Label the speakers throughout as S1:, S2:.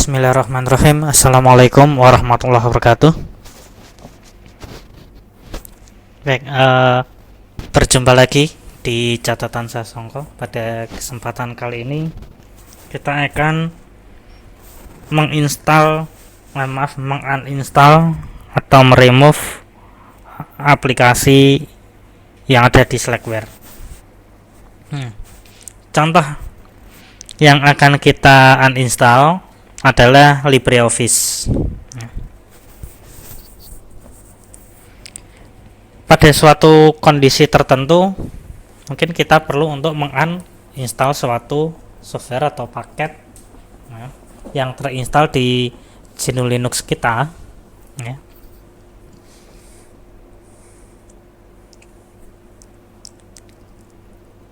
S1: Bismillahirrahmanirrahim. Assalamualaikum warahmatullahi wabarakatuh. Baik, berjumpa lagi di catatan Sasongko. Pada kesempatan kali ini kita akan menginstal menguninstall atau meremove aplikasi yang ada di Slackware. Contoh yang akan kita uninstall adalah LibreOffice. Pada suatu kondisi tertentu, mungkin kita perlu untuk menguninstall suatu software atau paket yang terinstall di GNU Linux kita.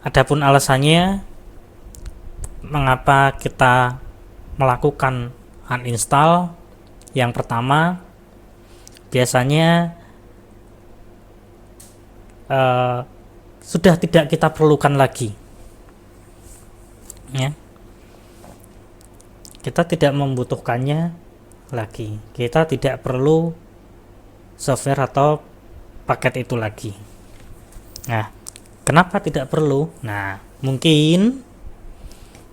S1: Adapun alasannya mengapa kita melakukan uninstall, yang pertama biasanya sudah tidak kita perlukan lagi, kita tidak membutuhkannya lagi, kita tidak perlu software atau paket itu lagi. Nah, kenapa tidak perlu? Nah, mungkin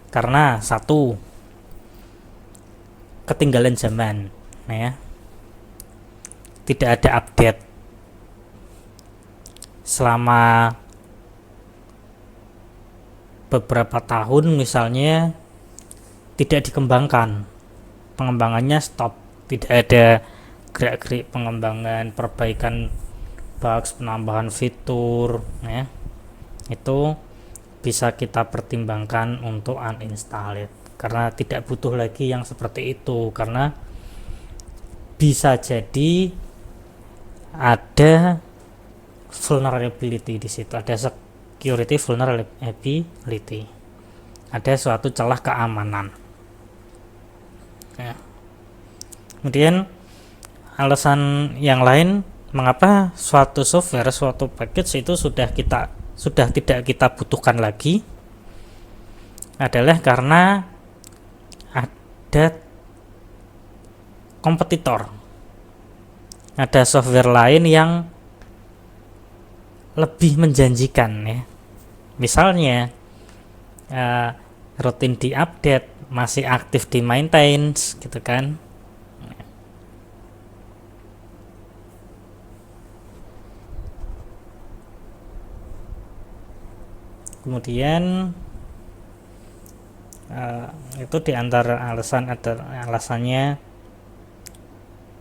S1: karena satu, ketinggalan zaman, tidak ada update selama beberapa tahun, misalnya tidak dikembangkan, pengembangannya stop, tidak ada gerak-gerik pengembangan, perbaikan bugs, penambahan fitur, itu bisa kita pertimbangkan untuk uninstall, karena tidak butuh lagi yang seperti itu, karena bisa jadi ada vulnerability di situ, ada security vulnerability, ada suatu celah keamanan. Kemudian alasan yang lain mengapa suatu software, suatu package itu sudah tidak kita butuhkan lagi adalah karena ada kompetitor, ada software lain yang lebih menjanjikan, misalnya rutin diupdate, masih aktif di maintenance, gitu kan. Kemudian itu diantara alasannya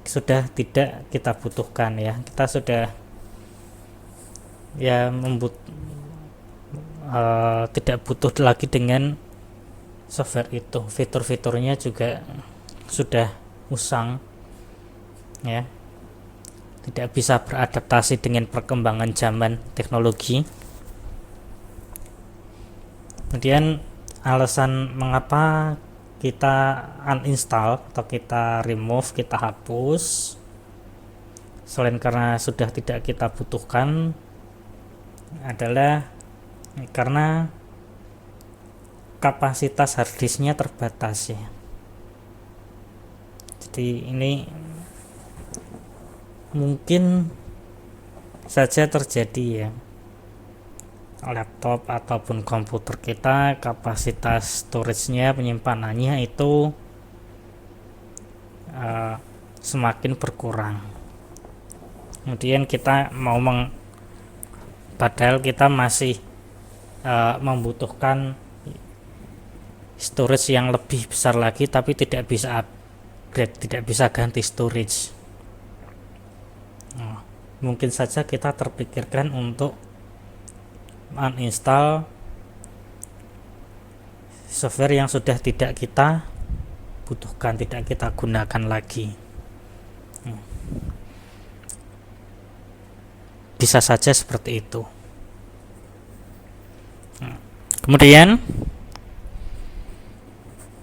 S1: sudah tidak kita butuhkan, kita sudah tidak butuh lagi dengan software itu, fitur-fiturnya juga sudah usang, tidak bisa beradaptasi dengan perkembangan zaman teknologi. Kemudian alasan mengapa kita uninstall atau kita remove, kita hapus, selain karena sudah tidak kita butuhkan, adalah karena kapasitas harddisknya terbatas, Jadi ini mungkin saja terjadi, laptop ataupun komputer kita kapasitas storage-nya, penyimpanannya itu semakin berkurang. Kemudian kita padahal kita masih membutuhkan storage yang lebih besar lagi, tapi tidak bisa upgrade, tidak bisa ganti storage. Mungkin saja kita terpikirkan untuk uninstall software yang sudah tidak kita butuhkan, tidak kita gunakan lagi. Bisa saja seperti itu. Kemudian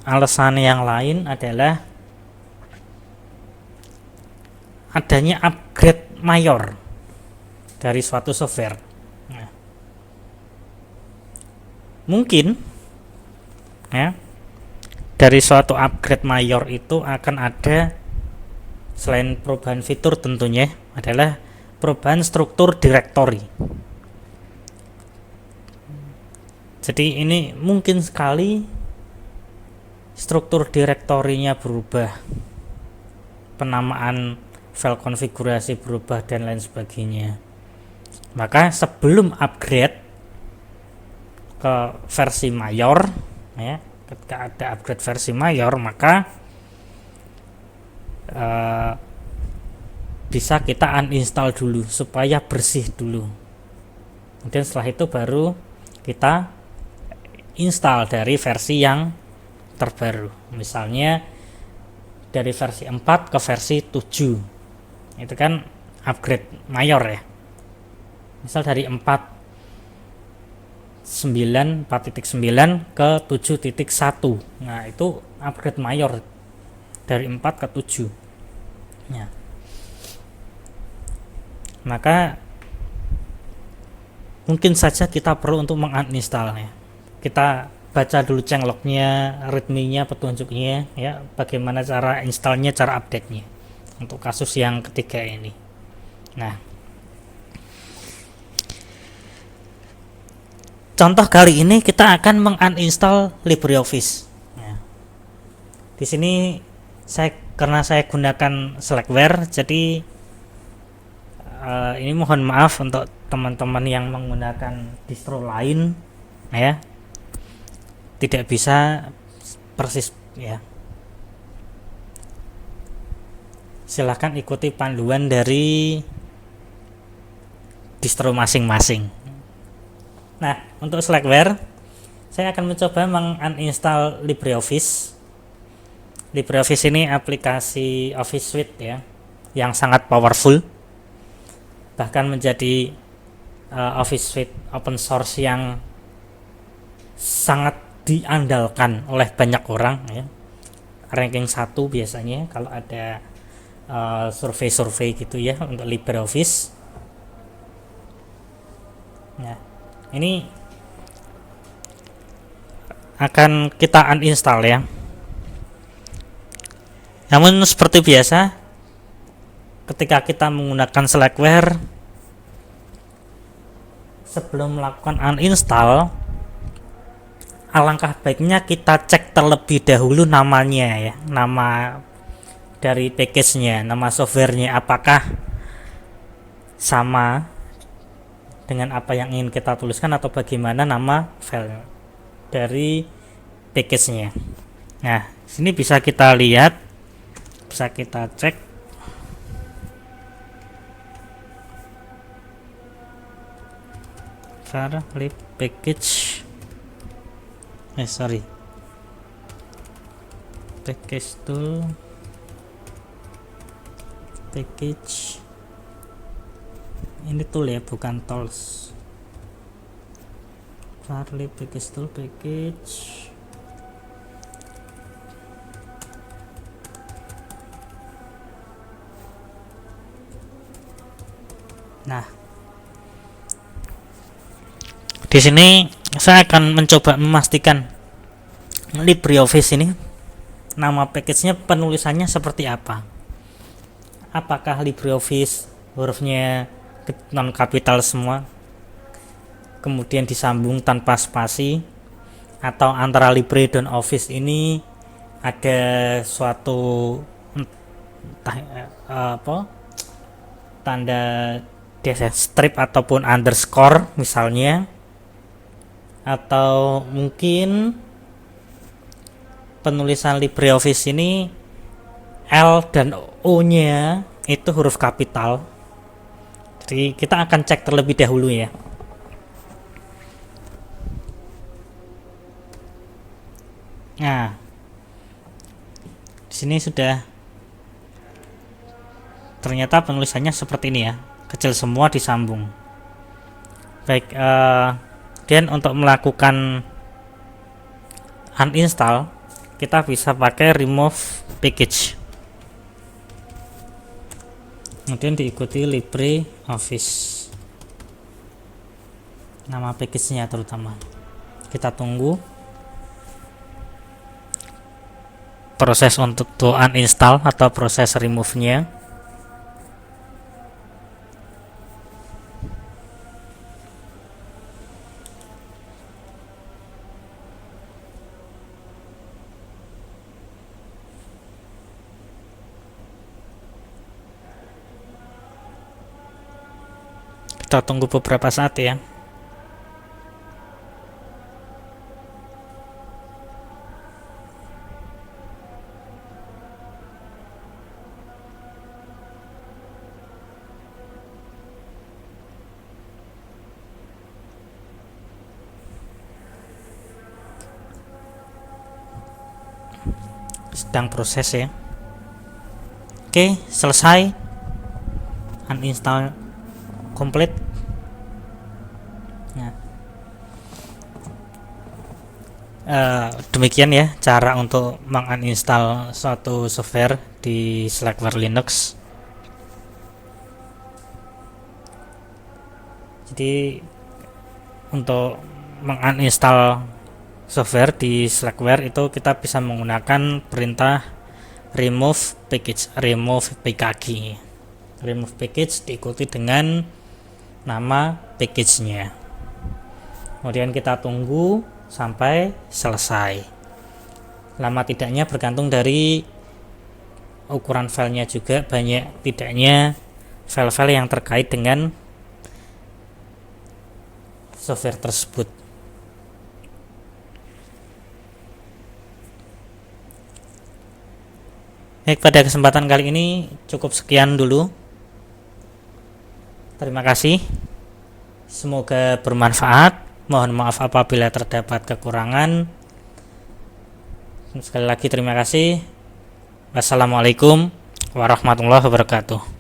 S1: alasan yang lain adalah adanya upgrade mayor dari suatu software. Mungkin dari suatu upgrade mayor itu akan ada, selain perubahan fitur tentunya, adalah perubahan struktur directory. Jadi ini mungkin sekali struktur direktorinya berubah, penamaan file konfigurasi berubah dan lain sebagainya. Maka sebelum upgrade ke versi mayor, ya, ketika ada upgrade versi mayor, maka bisa kita uninstall dulu supaya bersih dulu. Kemudian setelah itu baru kita install dari versi yang terbaru. Misalnya dari versi 4 ke versi 7. Itu kan upgrade mayor ya. Misal dari 4.9 ke 7.1. Nah, itu upgrade mayor dari 4 ke 7. Ya. Maka mungkin saja kita perlu untuk menguninstallnya. Kita baca dulu changelognya, readme-nya, petunjuknya, ya, bagaimana cara installnya, cara update-nya untuk kasus yang ketiga ini. Nah, contoh kali ini kita akan menguninstall LibreOffice. Nah, di sini karena saya gunakan Slackware, jadi ini mohon maaf untuk teman-teman yang menggunakan distro lain, ya, tidak bisa persis, ya. Silahkan ikuti panduan dari distro masing-masing. Nah, untuk Slackware saya akan mencoba menguninstall LibreOffice. LibreOffice ini aplikasi Office Suite, ya, yang sangat powerful, bahkan menjadi Office Suite open source yang sangat diandalkan oleh banyak orang, ya. Ranking 1 biasanya kalau ada survei-survei gitu, ya, untuk LibreOffice. Nah, ini akan kita uninstall, ya. Namun seperti biasa, ketika kita menggunakan Slackware, sebelum melakukan uninstall, alangkah baiknya kita cek terlebih dahulu namanya, ya, nama dari package-nya, nama softwarenya, apakah sama dengan apa yang ingin kita tuliskan atau bagaimana nama file dari package-nya. Nah, sini bisa kita lihat, bisa kita cek. Lib package, package tool, package, ini tool, ya, bukan tools. Lib package tool, package. Nah, di sini saya akan mencoba memastikan LibreOffice ini nama package-nya, penulisannya seperti apa. Apakah LibreOffice hurufnya non kapital semua, kemudian disambung tanpa spasi, atau antara Libre dan Office ini ada suatu tanda strip ataupun underscore misalnya, atau mungkin penulisan LibreOffice ini L dan O nya itu huruf kapital. Jadi kita akan cek terlebih dahulu, ya. Nah, di sini sudah, ternyata penulisannya seperti ini, ya, kecil semua disambung. Baik, dan untuk melakukan uninstall kita bisa pakai remove package, kemudian diikuti LibreOffice, nama package-nya terutama. Kita tunggu. proses untuk uninstall atau proses remove-nya. Kita tunggu beberapa saat ya. Sedang proses ya. Oke, selesai. Uninstall komplit. Nah, demikian ya cara untuk menguninstall suatu software di Slackware Linux. Jadi untuk menguninstall software di Slackware itu kita bisa menggunakan perintah remove package, remove pkg. Remove package diikuti dengan nama package-nya. Kemudian kita tunggu sampai selesai. Lama tidaknya bergantung dari ukuran filenya juga, banyak tidaknya file-file yang terkait dengan software tersebut. Baik, pada kesempatan kali ini cukup sekian dulu. Terima kasih. Semoga bermanfaat. Mohon maaf apabila terdapat kekurangan. Sekali lagi terima kasih. Wassalamualaikum warahmatullahi wabarakatuh.